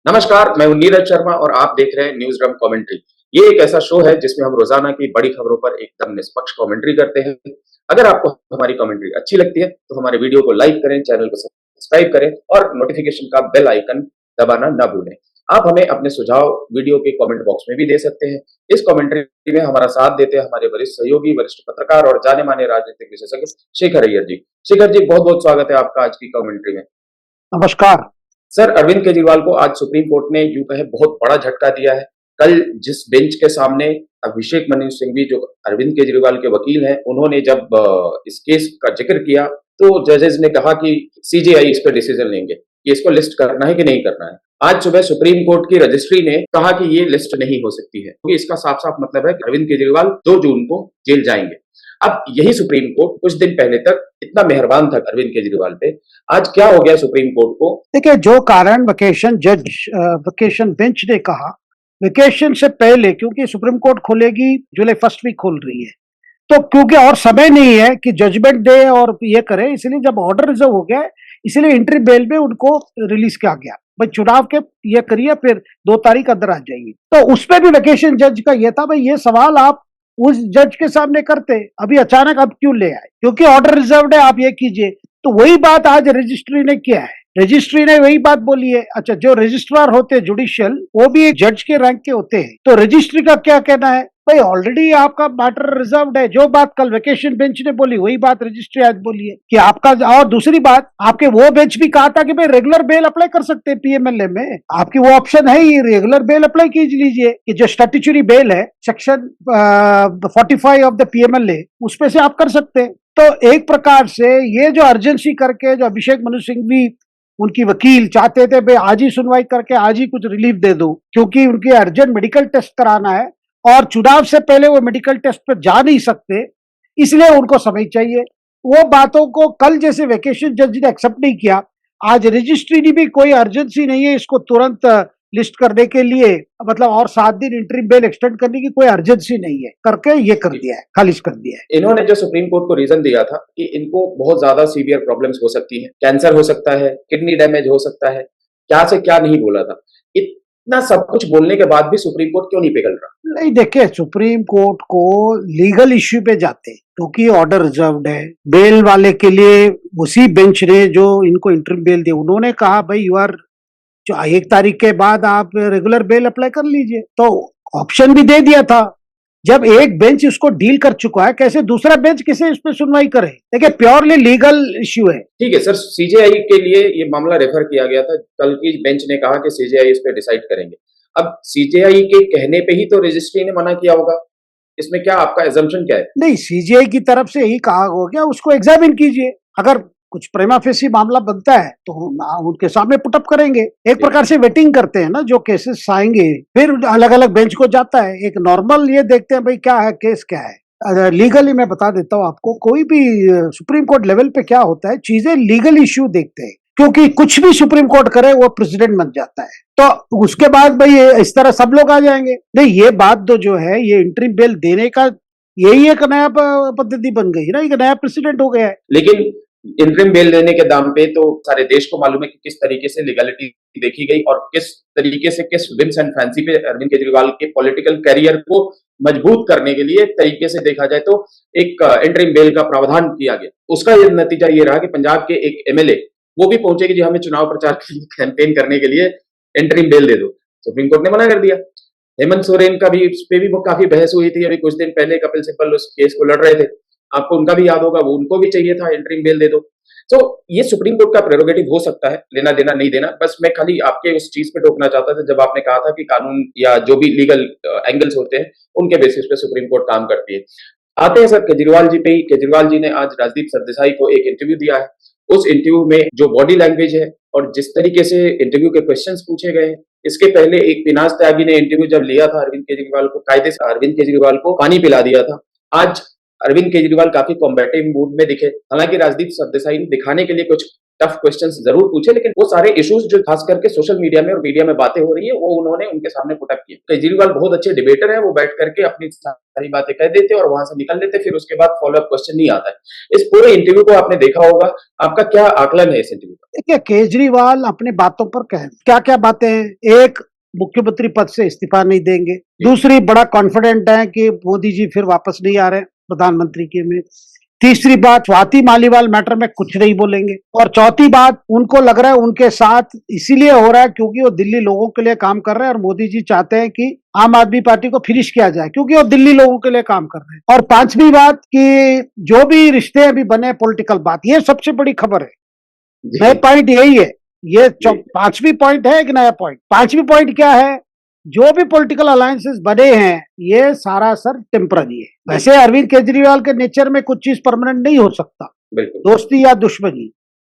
नमस्कार, मैं हूं नीरज शर्मा और आप देख रहे हैं न्यूज ड्रम कमेंट्री। ये एक ऐसा शो है जिसमें हम रोजाना की बड़ी खबरों पर एकदम निष्पक्ष कमेंट्री करते हैं। अगर आपको हमारी कमेंट्री अच्छी लगती है तो हमारे वीडियो को लाइक करें, चैनल को सब्सक्राइब करें और नोटिफिकेशन का बेल आइकन दबाना ना भूलें। आप हमें अपने सुझाव वीडियो के कमेंट बॉक्स में भी दे सकते हैं। इस कमेंट्री में हमारा साथ देते हैं हमारे वरिष्ठ सहयोगी, वरिष्ठ पत्रकार और जाने माने राजनीतिक विशेषज्ञ शेखर अय्यर जी। शेखर जी, बहुत बहुत स्वागत है आपका आज की कमेंट्री में। नमस्कार। सर, अरविंद केजरीवाल को आज सुप्रीम कोर्ट ने यूं कहे बहुत बड़ा झटका दिया है। कल जिस बेंच के सामने अभिषेक मनु सिंघवी जो अरविंद केजरीवाल के वकील हैं, उन्होंने जब इस केस का जिक्र किया तो जजेस ने कहा कि सीजेआई इस पर डिसीजन लेंगे कि इसको लिस्ट करना है कि नहीं करना है। आज सुबह सुप्रीम कोर्ट की रजिस्ट्री ने कहा कि ये लिस्ट नहीं हो सकती है, क्योंकि इसका साफ साफ मतलब है कि अरविंद केजरीवाल 2 जून को जेल जाएंगे। अब यही सुप्रीम कोर्ट कुछ दिन पहले तक इतना मेहरबान था अरविंद केजरीवाल पे, आज क्या हो गया सुप्रीम कोर्ट को? देखिए, जो कारण वेकेशन बेंच ने कहा, वेकेशन से पहले क्योंकि सुप्रीम कोर्ट खोलेगी जुलाई फर्स्ट वीक खोल रही है, तो क्योंकि और समय नहीं है कि जजमेंट दे और ये करे, इसलिए जब ऑर्डर रिजर्व हो गया इसलिए इंट्री बेल में उनको रिलीज किया गया। भाई चुनाव के ये करिए, फिर 2 तारीख अंदर आ जाएगी। तो उसमें भी वेकेशन जज का ये था, भाई ये सवाल आप उस जज के सामने करते, अभी अचानक अब क्यों ले आए, क्योंकि ऑर्डर रिजर्व है, आप ये कीजिए। तो वही बात आज रजिस्ट्री ने किया है। रजिस्ट्री ने वही बात बोली है। अच्छा, जो रजिस्ट्रार होते हैं जुडिशियल, वो भी एक जज के रैंक के होते हैं, तो रजिस्ट्री का क्या कहना है? भाई ऑलरेडी आपका मैटर रिजर्व्ड है। जो बात कल वेकेशन बेंच ने बोली वही बात रजिस्ट्री आज बोली है कि आपका। और दूसरी बात, आपके वो बेंच भी कहा था कि भाई रेगुलर बेल अप्लाई कर सकते हैं पीएमएलए में, आपकी वो ऑप्शन है ही, रेगुलर बेल अप्लाई कीज लीजिए कि जो स्टैट्यूटरी बेल है सेक्शन 45 ऑफ द पीएमएलए, उस पे से आप कर सकते हैं। तो एक प्रकार से ये जो अर्जेंसी करके जो अभिषेक मनु सिंघवी उनकी वकील चाहते थे भाई आज ही सुनवाई करके आज ही कुछ रिलीफ दे दो, क्योंकि उनके अर्जेंट मेडिकल टेस्ट कराना है और चुनाव से पहले वो मेडिकल टेस्ट पर जा नहीं सकते, इसलिए उनको समय चाहिए। वो बातों को कल जैसे वेकेशन जज ने एक्सेप्ट नहीं किया, आज रजिस्ट्री ने भी कोई अर्जेंसी नहीं है इसको तुरंत लिस्ट करने के लिए, मतलब और 7 दिन इंटरिम बेल एक्सटेंड करने की कोई अर्जेंसी नहीं है, करके ये कर दिया है, खारिज कर दिया है। इन्होंने जो सुप्रीम कोर्ट को रीजन दिया था कि इनको बहुत ज्यादा सीवियर प्रॉब्लम्स हो सकती हैं, कैंसर हो सकता है, किडनी डैमेज हो सकता है, क्या से क्या नहीं बोला था। इतना सब कुछ बोलने के बाद भी सुप्रीम कोर्ट क्यों नहीं पिघल रहा? नहीं, देखिए, सुप्रीम कोर्ट को लीगल इश्यू पे जाते क्योंकि ऑर्डर रिजर्व्ड है। बेल वाले के लिए उसी बेंच ने जो इनको इंटरिम बेल दी, उन्होंने कहा भाई यू आर, जो 1 तारीख के बाद आप रेगुलर बेल अप्लाई कर लीजिए, तो ऑप्शन भी दे दिया था। जब एक बेंच इसको डील कर चुका है, कैसे दूसरा बेंच किसे इस पे सुनवाई करे? देखिए, प्योरली लीगल इश्यू है। ठीक है सर, सीजेआई के लिए ये मामला रेफर किया गया था। कल की बेंच ने कहा कि सीजेआई इस पे डिसाइड करेंगे। अब सीजेआई के कहने पे ही तो रजिस्ट्री ने मना किया होगा, इसमें क्या आपका एजम्पशन क्या है? नहीं, सीजीआई की तरफ से यही कहा हो गया, उसको एग्जामिन कीजिए, अगर कुछ प्रेमा फेसी मामला बनता है तो हम उनके सामने पुटअप करेंगे। एक प्रकार से वेटिंग करते हैं ना, जो केसेस आएंगे फिर अलग अलग बेंच को जाता है। एक नॉर्मल ये देखते हैं भाई क्या है, केस क्या है। लीगली मैं बता देता हूँ आपको, कोई भी सुप्रीम कोर्ट लेवल पे क्या होता है, चीजें लीगल इश्यू देखते हैं, क्योंकि कुछ भी सुप्रीम कोर्ट करे वो प्रेसिडेंट बन जाता है, तो उसके बाद भाई इस तरह सब लोग आ जाएंगे। नहीं, ये बात तो जो है, ये इंटरिम बेल देने का यही एक नया पद्धति बन गई ना, एक नया प्रेसिडेंट हो गया है। लेकिन इंटरिम बेल लेने के दाम पे तो सारे देश को मालूम है कि किस तरीके से लीगलिटी देखी गई और किस तरीके से किस विम्स एंड फैंसी पे अरविंद केजरीवाल के पॉलिटिकल करियर को मजबूत करने के लिए तरीके से देखा जाए तो एक इंटरिम बेल का प्रावधान किया गया। उसका ये नतीजा ये रहा कि पंजाब के एक एमएलए वो भी पहुंचे कि जी हमें चुनाव प्रचार के लिए कैंपेन करने के लिए इंटरिम बेल दे दो। सुप्रीम कोर्ट ने मना कर दिया। हेमंत सोरेन का भी उस पर भी काफी बहस हुई थी। अभी कुछ दिन पहले कपिल सिब्बल उस केस को लड़ रहे थे, आपको उनका भी याद होगा, वो उनको भी चाहिए था इंटरिम बेल दे दो। तो ये सुप्रीम कोर्ट का प्रेरोगेटिव हो सकता है, लेना देना नहीं देना। बस मैं खाली आपके उस चीज पे टोकना चाहता था जब आपने कहा था कि कानून या जो भी लीगल एंगल्स होते हैं उनके बेसिस पे सुप्रीम कोर्ट काम करती है। आते हैं सर केजरीवाल जी पे ही। केजरीवाल जी ने आज राजदीप सरदेसाई को एक इंटरव्यू दिया है। उस इंटरव्यू में जो बॉडी लैंग्वेज है और जिस तरीके से इंटरव्यू के क्वेश्चंस पूछे गए हैं, इसके पहले एक पिनाज त्यागी ने इंटरव्यू जब लिया था अरविंद केजरीवाल को, कायदे से अरविंद केजरीवाल को पानी पिला दिया था। आज अरविंद केजरीवाल काफी कॉम्बेटिव मूड में दिखे। हालांकि राजदीप सरदेसाई ने दिखाने के लिए कुछ टफ क्वेश्चंस जरूर पूछे, लेकिन वो सारे इश्यूज जो खास करके सोशल मीडिया में और मीडिया में बातें हो रही है वो उन्होंने उनके सामने पुट अप किए। केजरीवाल बहुत अच्छे डिबेटर है, वो बैठ करके अपनी सारी बातें कह देते और वहां से निकल लेते, फिर उसके बाद फॉलो अप क्वेश्चन नहीं आता है। इस पूरे इंटरव्यू को आपने देखा होगा, आपका क्या आकलन है इस इंटरव्यू का? देखिए, केजरीवाल अपने बातों पर क्या क्या बातें हैं। एक, मुख्यमंत्री पद से इस्तीफा नहीं देंगे। दूसरी, बड़ा कॉन्फिडेंट है कि मोदी जी फिर वापस नहीं आ रहे प्रधानमंत्री के में। तीसरी बात, स्वाति मालीवाल मैटर में कुछ नहीं बोलेंगे। और चौथी बात, उनको लग रहा है उनके साथ इसीलिए हो रहा है क्योंकि वो दिल्ली लोगों के लिए काम कर रहे हैं और मोदी जी चाहते हैं कि आम आदमी पार्टी को फिनिश किया जाए क्योंकि वो दिल्ली लोगों के लिए काम कर रहे हैं। और पांचवी बात कि जो भी रिश्ते अभी बने पॉलिटिकल बात, ये सबसे बड़ी खबर है। नया पॉइंट यही है। ये पांचवी पॉइंट है एक नया पॉइंट। पांचवी पॉइंट क्या है? जो भी पॉलिटिकल अलायंसेस बने हैं ये सारा सर टेम्पररी है। वैसे अरविंद केजरीवाल के नेचर में कुछ चीज परमानेंट नहीं हो सकता, दोस्ती या दुश्मनी।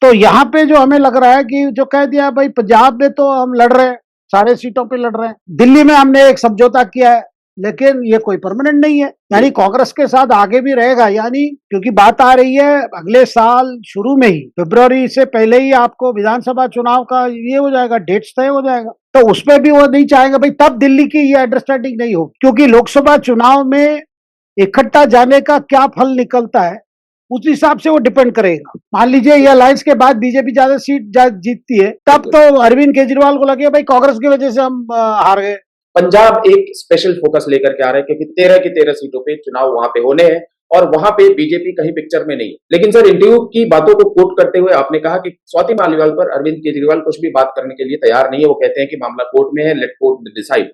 तो यहाँ पे जो हमें लग रहा है कि जो कह दिया भाई पंजाब में तो हम लड़ रहे हैं, सारे सीटों पे लड़ रहे हैं, दिल्ली में हमने एक समझौता किया है, लेकिन ये कोई परमानेंट नहीं है। यानी कांग्रेस के साथ आगे भी रहेगा, यानी क्योंकि बात आ रही है अगले साल शुरू में ही, फरवरी से पहले ही आपको विधानसभा चुनाव का ये हो जाएगा, डेट्स तय हो जाएगा। तो उसमें भी वो नहीं चाहेंगे भाई तब दिल्ली की ये अंडरस्टैंडिंग नहीं हो, क्योंकि लोकसभा चुनाव में इकट्ठा जाने का क्या फल निकलता है उस हिसाब से वो डिपेंड करेगा। मान लीजिए ये अलायंस के बाद बीजेपी ज्यादा सीट जीतती है, तब तो अरविंद केजरीवाल को लगे भाई कांग्रेस की वजह से हम हार गए। पंजाब एक स्पेशल फोकस लेकर के आ रहा है क्योंकि 13 की 13 सीटों पे चुनाव वहां पे होने हैं और वहां पे बीजेपी कहीं पिक्चर में नहीं। लेकिन सर, इंटरव्यू की बातों को कोट करते हुए आपने कहा कि स्वाति मालीवाल पर अरविंद केजरीवाल कुछ भी बात करने के लिए तैयार नहीं है। वो कहते हैं कि मामला कोर्ट में है, लेट कोर्ट डिसाइड।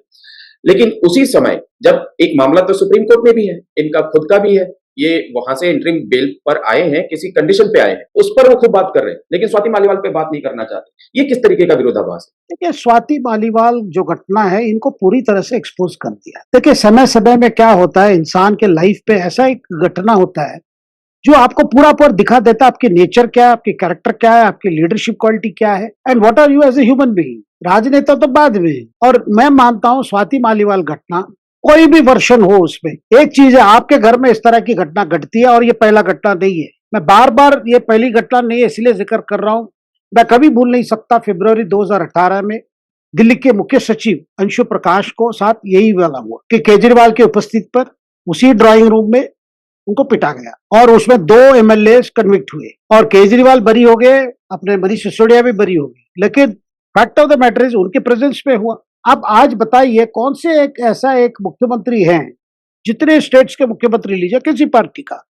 लेकिन उसी समय जब एक मामला तो सुप्रीम कोर्ट में भी है, इनका खुद का भी है, ये वहां से इंटरिम बेल पर आए हैं, किसी कंडीशन पे आए हैं, उस पर वो खूब बात कर रहे हैं, लेकिन स्वाति मालीवाल पे बात नहीं करना चाहते। ये किस तरीके का विरोधाभास है? देखिए, स्वाति मालीवाल जो घटना है इनको पूरी तरह से एक्सपोज कर दिया। देखिए, समय समय में क्या होता है इंसान के लाइफ पे, ऐसा एक घटना होता है जो आपको पूरा पूरा दिखा देता है आपकी नेचर क्या है, आपकी कैरेक्टर क्या है, आपकी लीडरशिप क्वालिटी क्या है, and what are you as a human being. राजनेता तो बाद में। और मैं मानता हूं स्वाति मालीवाल घटना कोई भी वर्षन हो उसमें, एक चीज है, आपके घर में इस तरह की घटना घटती है और ये पहला घटना नहीं है। मैं बार बार ये पहली घटना नहीं है इसलिए जिक्र कर रहा हूं। मैं कभी भूल नहीं सकता फरवरी 2018 में दिल्ली के मुख्य सचिव अंशु प्रकाश को साथ यही वाला हुआ कि केजरीवाल की उपस्थिति पर उसी ड्राइंग रूम में उनको पिटा गया और उसमें 2 एमएलए कन्विक्ट हुए और केजरीवाल बरी हो गए, अपने मनीष सिसोदिया भी बरी हो गई। लेकिन fact of the matter is उनके प्रेजेंस पे हुआ। अब आज बताइए कौन से एक ऐसा एक मुख्यमंत्री है, जितने स्टेट्स के मुख्यमंत्री लीजिए किसी पार्टी का,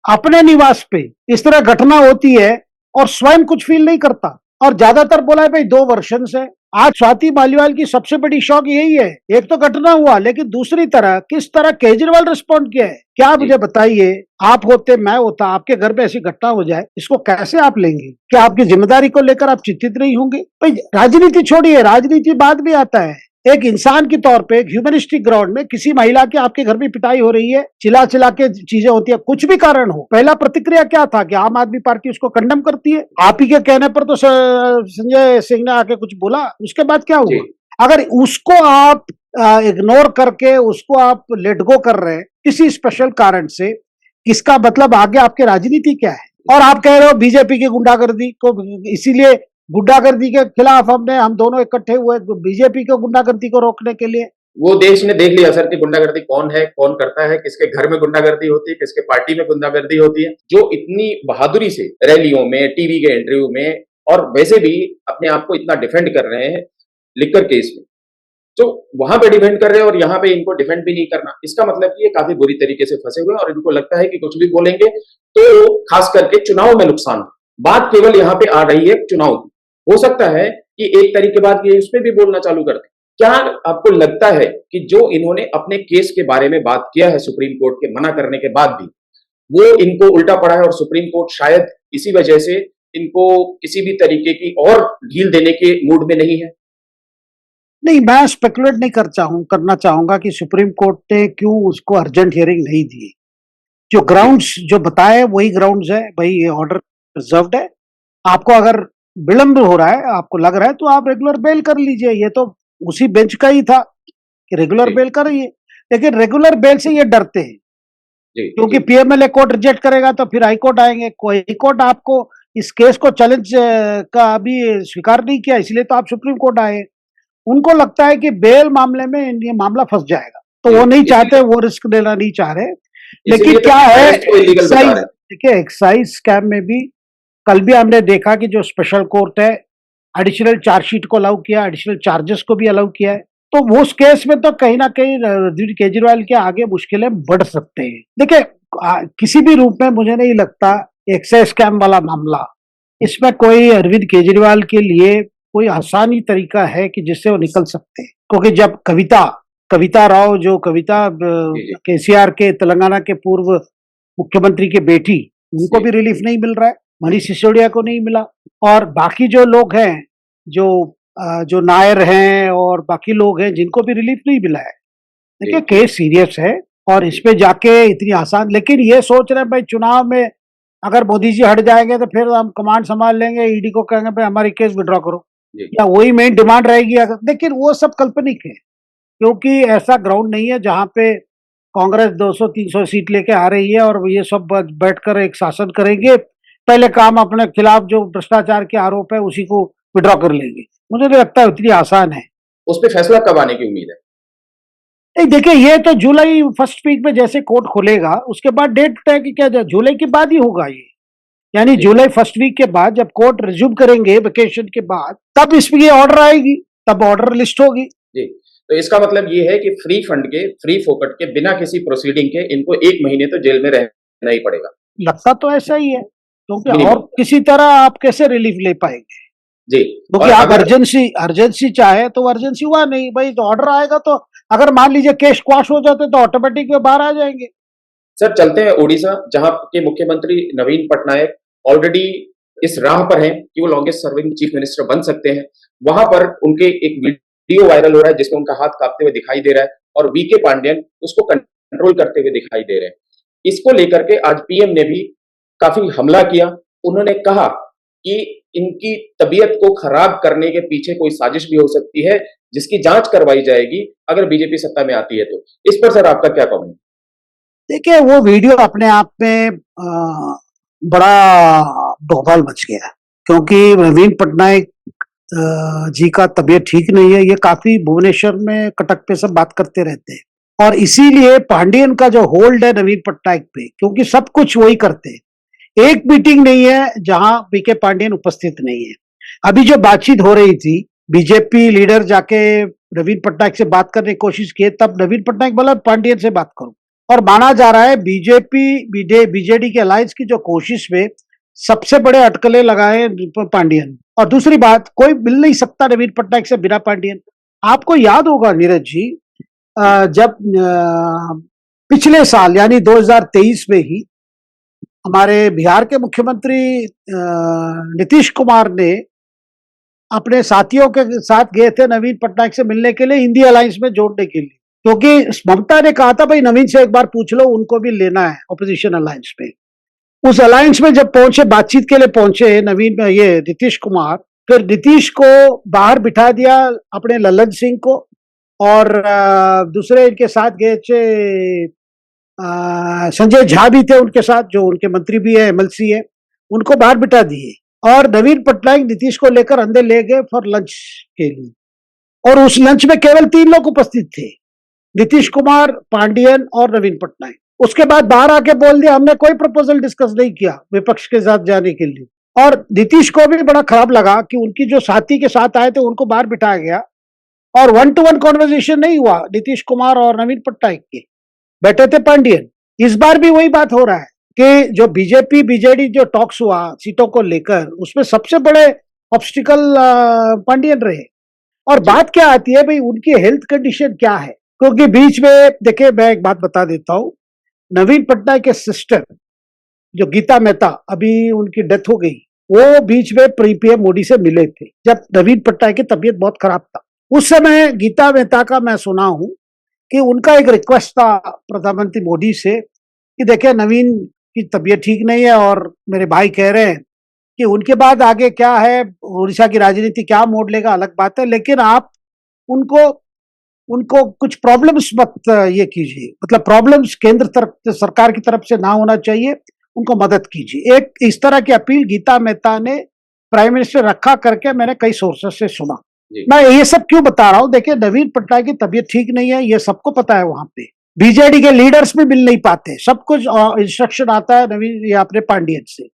अपने निवास पे इस तरह घटना होती है और स्वयं कुछ फील नहीं करता। और ज्यादातर बोला है भाई 2 वर्षन से। आज स्वाति मालीवाल की सबसे बड़ी शौक यही है, एक तो घटना हुआ, लेकिन दूसरी तरह किस तरह केजरीवाल रिस्पॉन्ड किया है। क्या मुझे बताइए, आप होते, मैं होता, आपके घर में ऐसी घटना हो जाए, इसको कैसे आप लेंगे? क्या आपकी जिम्मेदारी को लेकर आप चिंतित नहीं होंगे? भाई राजनीति छोड़िए, राजनीति बाद में आता है। एक इंसान के तौर पे एक ह्यूमनिस्टिक ग्राउंड में किसी महिला की आपके घर में पिटाई हो रही है, चिल्ला चिल्ला के चीजें होती है, कुछ भी कारण हो, पहला प्रतिक्रिया क्या था कि आम आदमी पार्टी उसको कंडेम करती है। आप ही के कहने पर तो संजय सिंह ने आके कुछ बोला, उसके बाद क्या हुआ? अगर उसको आप इग्नोर करके उसको आप लेट गो कर रहे हैं किसी स्पेशल कारण से, इसका मतलब आगे आपकी राजनीति क्या है? और आप कह रहे हो बीजेपी की गुंडागर्दी को, इसीलिए गुंडागर्दी के खिलाफ हम दोनों इकट्ठे हुए बीजेपी को गुंडागर्दी को रोकने के लिए। वो देश ने देख लिया सर कि गुंडागर्दी कौन है, कौन करता है, किसके घर में गुंडागर्दी होती है, किसके पार्टी में गुंडागर्दी होती है। जो इतनी बहादुरी से रैलियों में, टीवी के इंटरव्यू में और वैसे भी अपने आप को इतना डिफेंड कर रहे हैं लिकर केस में, तो वहां पे डिफेंड कर रहे हैं और यहाँ पे इनको डिफेंड भी नहीं करना, इसका मतलब कि ये काफी बुरी तरीके से फंसे हुए और इनको लगता है कि कुछ भी बोलेंगे तो खास करके चुनाव में नुकसान हो। बात केवल यहाँ पे आ रही है चुनाव की। हो सकता है कि एक तारीख के बाद ये उसमें भी बोलना चालू कर दें। क्या आपको लगता है कि जो इन्होंने अपने केस के बारे में बात किया है सुप्रीम कोर्ट के मना करने के बाद भी, वो इनको उल्टा पड़ा है और सुप्रीम कोर्ट शायद इसी वजह से इनको किसी भी तरीके की और ढील देने के मूड में नहीं है? नहीं, मैं स्पेकुलेट नहीं करना चाहूंगा कि सुप्रीम कोर्ट ने क्यों उसको अर्जेंट हियरिंग नहीं दी। जो ग्राउंड्स जो बताए वही ग्राउंड्स है, भाई ये ऑर्डर रिजर्व्ड है, आपको अगर विलंब हो रहा है, आपको लग रहा है, तो आप रेगुलर बेल कर लीजिए। ये तो उसी बेंच का ही था कि रेगुलर बेल करिए, लेकिन रेगुलर बेल से ये डरते हैं क्योंकि पीएमएलए कोर्ट रिजेक्ट करेगा तो फिर हाई कोर्ट आएंगे। कोई हाई कोर्ट आपको इस केस को चैलेंज का अभी स्वीकार नहीं किया, इसलिए तो आप सुप्रीम कोर्ट आए। उनको लगता है कि बेल मामले में ये मामला फंस जाएगा, तो वो नहीं चाहते, वो रिस्क लेना नहीं चाह रहे। लेकिन इसीलिए तो क्या है, अरेस्ट को इलीगल बता एक्साइज, रहे हैं। देखिए एक्साइज स्कैम में भी कल भी हमने देखा कि जो स्पेशल कोर्ट है एडिशनल चार्जशीट को अलाउ किया, एडिशनल चार्जेस को भी अलाउ किया है। तो वो उस केस में तो कहीं ना कहीं अरविंद केजरीवाल के आगे मुश्किलें बढ़ सकते हैं। देखिए किसी भी रूप में मुझे नहीं लगता एक्साइज स्कैम वाला मामला, इसमें कोई अरविंद केजरीवाल के लिए कोई आसानी तरीका है कि जिससे वो निकल सकते हैं। क्योंकि जब कविता राव, जो कविता जी, जी। केसीआर के तेलंगाना के पूर्व मुख्यमंत्री के बेटी, उनको जी। भी रिलीफ नहीं मिल रहा है, मनीष सिसोदिया को नहीं मिला, और बाकी जो लोग हैं, जो नायर हैं और बाकी लोग हैं, जिनको भी रिलीफ नहीं मिला है। देखिए जी। केस सीरियस है और इस पे जाके इतनी आसान, लेकिन ये सोच रहे हैं भाई चुनाव में अगर मोदी जी हट जाएंगे तो फिर हम कमांड संभाल लेंगे, ईडी को कहेंगे भाई हमारी केस विड्रॉ करो, जी। या वही मेन डिमांड रहेगी अगर, लेकिन वो सब काल्पनिक है, क्योंकि ऐसा ग्राउंड नहीं है जहां पे कांग्रेस 200-300 सीट लेके आ रही है और ये सब बैठकर एक शासन करेंगे, पहले काम अपने खिलाफ जो भ्रष्टाचार के आरोप है उसी को विड्रॉ कर लेंगे। मुझे नहीं लगता उतनी आसान है। उस पे फैसला कब आने की उम्मीद है? नहीं देखिए, ये तो जुलाई फर्स्ट वीक में जैसे कोर्ट खुलेगा उसके बाद डेट तय की क्या जाए, जुलाई के बाद ही होगा ये, यानी जी। जुलाई फर्स्ट वीक के बाद जब कोर्ट रिज्यूम करेंगे वेकेशन के बाद, तब इसमें ये ऑर्डर आएगी, तब ऑर्डर लिस्ट होगी। जी, तो इसका मतलब ये है कि फ्री फंड के, फ्री फोकट के, बिना किसी प्रोसीडिंग के इनको 1 महीने तो जेल में रहना ही पड़ेगा। लगता तो ऐसा ही है, क्योंकि और मिनिमम। किसी तरह आप कैसे रिलीफ ले पाएंगे, जी। क्योंकि और आप अगर अर्जेंसी चाहे तो अर्जेंसी हुआ नहीं भाई, तो ऑर्डर आएगा तो अगर मान लीजिए केस क्वाश हो जाते तो ऑटोमेटिक वे बाहर आ जाएंगे। सर चलते हैं ओडिशा, जहां के मुख्यमंत्री नवीन पटनायक ऑलरेडी इस राह पर हैं कि वो लॉन्गेस्ट सर्विंग चीफ मिनिस्टर बन सकते हैं। वहां पर उनके एक वीडियो वायरल हो रहा है जिसमें उनका हाथ कांपते हुए दिखाई दे रहा है और वीके पांड्यन उसको कंट्रोल करते हुए दिखाई दे रहे हैं। इसको लेकर के आज पीएम ने भी काफी हमला किया। उन्होंने कहा कि इनकी तबीयत को खराब करने के पीछे कोई साजिश भी हो सकती है, जिसकी जांच करवाई जाएगी अगर बीजेपी सत्ता में आती है तो। इस पर सर आपका क्या कमेंट? देखिए वो वीडियो अपने आप में बड़ा बवाल मच गया, क्योंकि नवीन पटनायक जी का तबीयत ठीक नहीं है, ये काफी भुवनेश्वर में कटक पे सब बात करते रहते हैं, और इसीलिए पांडियन का जो होल्ड है नवीन पटनायक पे, क्योंकि सब कुछ वही करते हैं, एक मीटिंग नहीं है जहां बीके पांडियन उपस्थित नहीं है। अभी जो बातचीत हो रही थी, बीजेपी लीडर जाके नवीन पटनायक से बात करने की कोशिश की, तब नवीन पटनायक बोला पांडियन से बात करो, और माना जा रहा है बीजेडी के अलायंस की जो कोशिश में सबसे बड़े अटकलें लगाए पांडियन। और दूसरी बात, कोई मिल नहीं सकता नवीन पटनायक से बिना पांडियन। आपको याद होगा नीरज जी, जब पिछले साल यानी 2023 में ही हमारे बिहार के मुख्यमंत्री नीतीश कुमार ने अपने साथियों के साथ गए थे नवीन पटनायक से मिलने के लिए, इंडिया अलायंस में जोड़ने के लिए, क्योंकि ममता ने कहा था भाई नवीन से एक बार पूछ लो, उनको भी लेना है ऑपोजिशन अलायंस में। उस अलायंस में जब पहुंचे, बातचीत के लिए पहुंचे नवीन, ये नीतीश कुमार, फिर नीतीश को बाहर बिठा दिया अपने ललन सिंह को, और दूसरे इनके साथ गए थे संजय झा भी थे उनके साथ, जो उनके मंत्री भी है, एमएलसी है, उनको बाहर बिठा दिए, और नवीन पटनायक नीतीश को लेकर अंदर ले गए फॉर लंच के लिए, और उस लंच में केवल 3 लोग उपस्थित थे, नीतीश कुमार, पांडियन और नवीन पटनायक। उसके बाद बाहर आके बोल दिया हमने कोई प्रपोजल डिस्कस नहीं किया विपक्ष के साथ जाने के लिए, और नीतीश को भी बड़ा खराब लगा कि उनकी जो साथी के साथ आए थे उनको बाहर बिठाया गया, और 1-to-1 कॉन्वर्जेशन नहीं हुआ नीतीश कुमार और नवीन पटनायक के, बैठे थे पांडियन। इस बार भी वही बात हो रहा है कि जो बीजेपी बीजेडी जो टॉक्स हुआ सीटों को लेकर, उसमें सबसे बड़े ऑब्स्टिकल पांडियन रहे। और बात क्या आती है भाई, उनकी हेल्थ कंडीशन क्या है, क्योंकि बीच में देखिए मैं एक बात बता देता हूं, नवीन पटनायक के सिस्टर जो गीता मेहता, अभी उनकी डेथ हो गई, वो बीच में पीएम मोदी से मिले थे जब नवीन पटनायक की तबीयत बहुत खराब था। उस समय गीता मेहता का मैं सुना हूं कि उनका एक रिक्वेस्ट था प्रधानमंत्री मोदी से कि देखिए नवीन की तबीयत ठीक नहीं है, और मेरे भाई कह रहे हैं कि उनके बाद आगे क्या है, उड़ीसा की राजनीति क्या मोड़ लेगा अलग बात है, लेकिन आप उनको उनको कुछ प्रॉब्लम्स मत ये कीजिए, मतलब प्रॉब्लम्स केंद्र तरफ सरकार की तरफ से ना होना चाहिए, उनको मदद कीजिए। एक इस तरह की अपील गीता मेहता ने प्राइम मिनिस्टर रखा करके मैंने कई सोर्सेस से सुना। मैं ये सब क्यों बता रहा हूं, देखिए नवीन पटनायक की तबीयत ठीक नहीं है, ये सबको पता है। वहां पे बीजेडी के लीडर्स भी मिल नहीं पाते, सब कुछ इंस्ट्रक्शन आता है नवीन या अपने पांडियन से।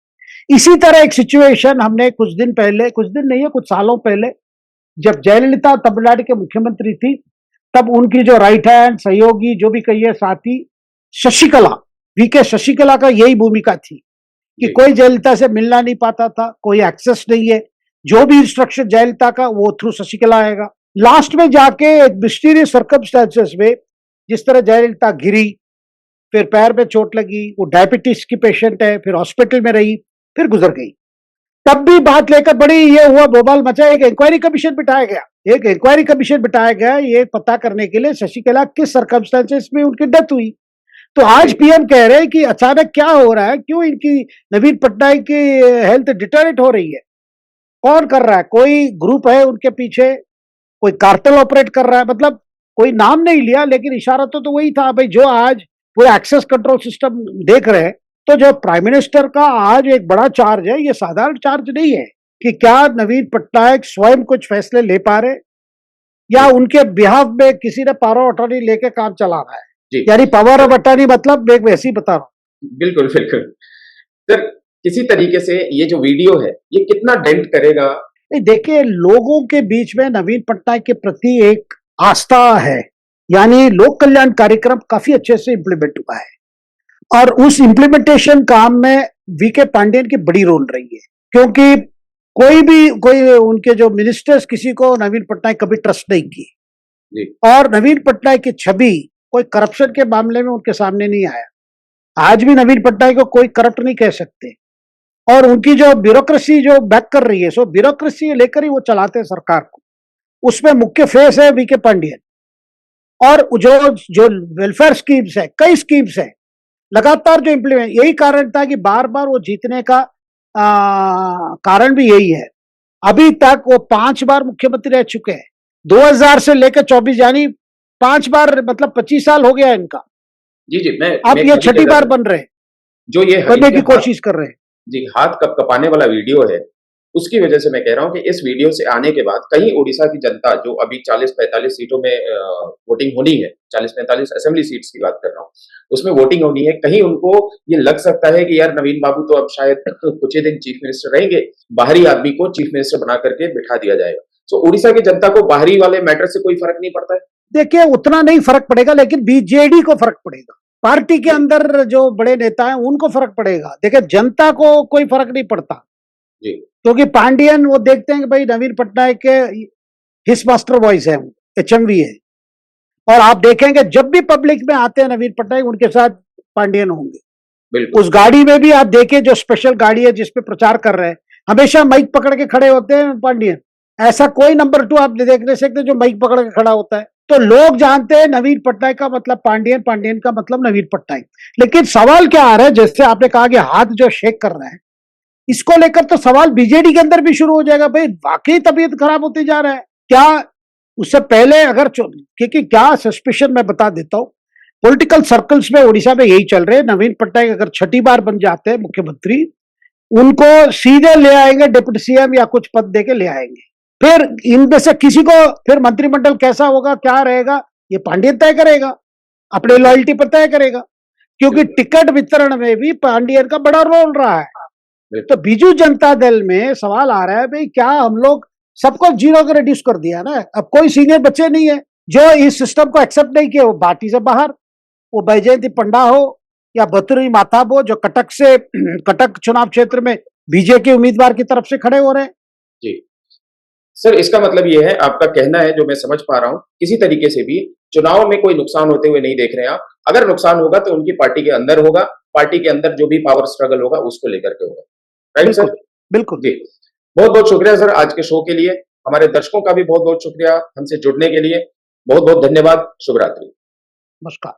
इसी तरह एक सिचुएशन हमने कुछ दिन पहले, कुछ दिन नहीं है कुछ सालों पहले, जब जयललिता तमिलनाडु के मुख्यमंत्री थी, तब उनकी जो राइट हैंड सहयोगी जो भी कहिए साथी शशिकला, वीके शशिकला का यही भूमिका थी कि कोई जयललिता से मिलना नहीं पाता था, कोई एक्सेस नहीं है, जो भी इंस्ट्रक्शन जयललिता का वो थ्रू शशिकला आएगा। लास्ट में जाके एक मिस्टीरियस सर्कमस्टेंसेस में जिस तरह जयललिता गिरी, फिर पैर में चोट लगी, वो डायबिटीज की पेशेंट है, फिर हॉस्पिटल में रही, फिर गुजर गई। तब भी बात लेकर बड़ी ये हुआ, बवाल मचा, एक इंक्वायरी कमीशन बिठाया गया। एक इंक्वायरी कमीशन बिठाया गया ये पता करने के लिए शशिकला किस सर्कमस्टेंसेस में उनकी डेथ हुई। तो आज पीएम कह रहे हैं कि अचानक क्या हो रहा है, क्यों इनकी नवीन पटनायक की हेल्थ डिटेरियोरेट हो रही है, कौन कर रहा है? कोई ग्रुप है उनके पीछे, कोई कार्टेल ऑपरेट कर रहा है, मतलब कोई नाम नहीं लिया लेकिन इशारा तो वही था भाई। जो आज पूरा एक्सेस कंट्रोल सिस्टम देख रहे हैं, तो जो प्राइम मिनिस्टर का आज एक बड़ा चार्ज है, ये साधारण चार्ज नहीं है कि क्या नवीन पटनायक स्वयं कुछ फैसले ले पा रहे या उनके बिहाफ में किसी ने पावर ऑफ अटॉर्नी लेके काम चला रहा है। यानी पावर ऑफ अटॉर्नी मतलब मैं वैसे ही बता रहा हूँ। बिल्कुल बिल्कुल सर, किसी तरीके से ये जो वीडियो है ये कितना डेंट करेगा? देखिए, लोगों के बीच में नवीन पटनायक के प्रति एक आस्था है, यानी लोक कल्याण कार्यक्रम काफी अच्छे से इंप्लीमेंट हुआ है और उस इंप्लीमेंटेशन काम में वीके पांडियन की बड़ी रोल रही है, क्योंकि कोई उनके जो मिनिस्टर्स किसी को नवीन पटनायक कभी ट्रस्ट नहीं की और नवीन पटनायक की छवि कोई करप्शन के मामले में उनके सामने नहीं आया। आज भी नवीन पटनायक को कोई करप्ट नहीं कह सकते और उनकी जो ब्यूरोक्रेसी जो बैक कर रही है, सो ब्यूरोक्रेसी लेकर ही वो चलाते हैं सरकार को। उसमें मुख्य फेस है वीके पांडियन और जो वेलफेयर स्कीम्स है, कई स्कीम्स है लगातार जो इम्प्लीमेंट, यही कारण था कि बार बार वो जीतने का कारण भी यही है। अभी तक वो 5 बार मुख्यमंत्री रह चुके हैं, 2000 से लेकर 24, यानी 5 बार, मतलब 25 साल हो गया इनका। जी अब ये 6ठी बार बन रहे हैं, जो ये बनने की कोशिश कर रहे हैं। जी, हाथ कपकपाने वाला वीडियो है, उसकी वजह से मैं कह रहा हूं कि इस वीडियो से आने के बाद कहीं ओडिशा की जनता जो अभी 40-45 सीटों में वोटिंग होनी है, 40-45 असेंबली सीट्स की बात कर रहा हूं, उसमें वोटिंग होनी है, कहीं उनको ये लग सकता है कि यार नवीन बाबू तो अब शायद कुछ ही दिन चीफ मिनिस्टर रहेंगे, बाहरी आदमी को चीफ मिनिस्टर बना करके बिठा दिया जाएगा। तो ओडिशा की जनता को बाहरी वाले मैटर से कोई फर्क नहीं पड़ता है? देखिए, उतना नहीं फर्क पड़ेगा, लेकिन बीजेडी को फर्क पड़ेगा, पार्टी के अंदर जो बड़े नेता हैं उनको फर्क पड़ेगा। देखिए, जनता को कोई फर्क नहीं पड़ता जी, क्योंकि पांडियन वो देखते हैं कि भाई नवीन पटनायक के हिस मास्टर वॉइस है, एचएमवी है, और आप देखेंगे जब भी पब्लिक में आते हैं नवीन पटनायक, उनके साथ पांडियन होंगे। उस गाड़ी में भी आप देखिए, जो स्पेशल गाड़ी है जिसपे प्रचार कर रहे हैं, हमेशा माइक पकड़ के खड़े होते हैं पांडियन। ऐसा कोई नंबर 2 आप देख नहीं सकते जो माइक पकड़ के खड़ा होता है। तो लोग जानते हैं नवीन पटनायक का मतलब पांडियन, पांडियन का मतलब नवीन पटनायक। लेकिन सवाल क्या आ रहा है, जैसे आपने कहा कि हाथ जो शेक कर रहा है, इसको लेकर तो सवाल बीजेडी के अंदर भी शुरू हो जाएगा, भाई वाकई तबीयत खराब होती जा रहा है क्या? उससे पहले अगर, क्योंकि क्या सस्पिशन मैं बता देता हूं, पॉलिटिकल सर्कल्स में उड़ीसा में यही चल रहे हैं, नवीन पटनायक अगर 6ठी बार बन जाते हैं मुख्यमंत्री, उनको सीधे ले आएंगे डिप्टी सीएम या कुछ पद देके ले आएंगे। फिर इनमें से किसी को, फिर मंत्रिमंडल कैसा होगा, क्या रहेगा, ये पांडियन तय करेगा, अपनी लॉयल्टी पर तय करेगा, क्योंकि टिकट वितरण में भी पांडियन का बड़ा रोल रहा है। तो बीजू जनता दल में सवाल आ रहा है, भाई क्या हम लोग सबको जीरो को रिड्यूस कर दिया ना, अब कोई सीनियर बच्चे नहीं है जो इस सिस्टम को एक्सेप्ट नहीं किया, वो पार्टी से बाहर, वो बैजयंती पंडा हो या बतुरी माताब हो, जो कटक चुनाव क्षेत्र में बीजेपी उम्मीदवार की तरफ से खड़े हो रहे हैं। जी सर, इसका मतलब ये है, आपका कहना है जो मैं समझ पा रहा हूं, किसी तरीके से भी चुनाव में कोई नुकसान होते हुए नहीं देख रहे हैं आप। अगर नुकसान होगा तो उनकी पार्टी के अंदर होगा, पार्टी के अंदर जो भी पावर स्ट्रगल होगा उसको लेकर के होगा, राइट सर? बिल्कुल जी, बहुत बहुत शुक्रिया सर आज के शो के लिए। हमारे दर्शकों का भी बहुत बहुत शुक्रिया हमसे जुड़ने के लिए। बहुत बहुत धन्यवाद। शुभ रात्रि। नमस्कार।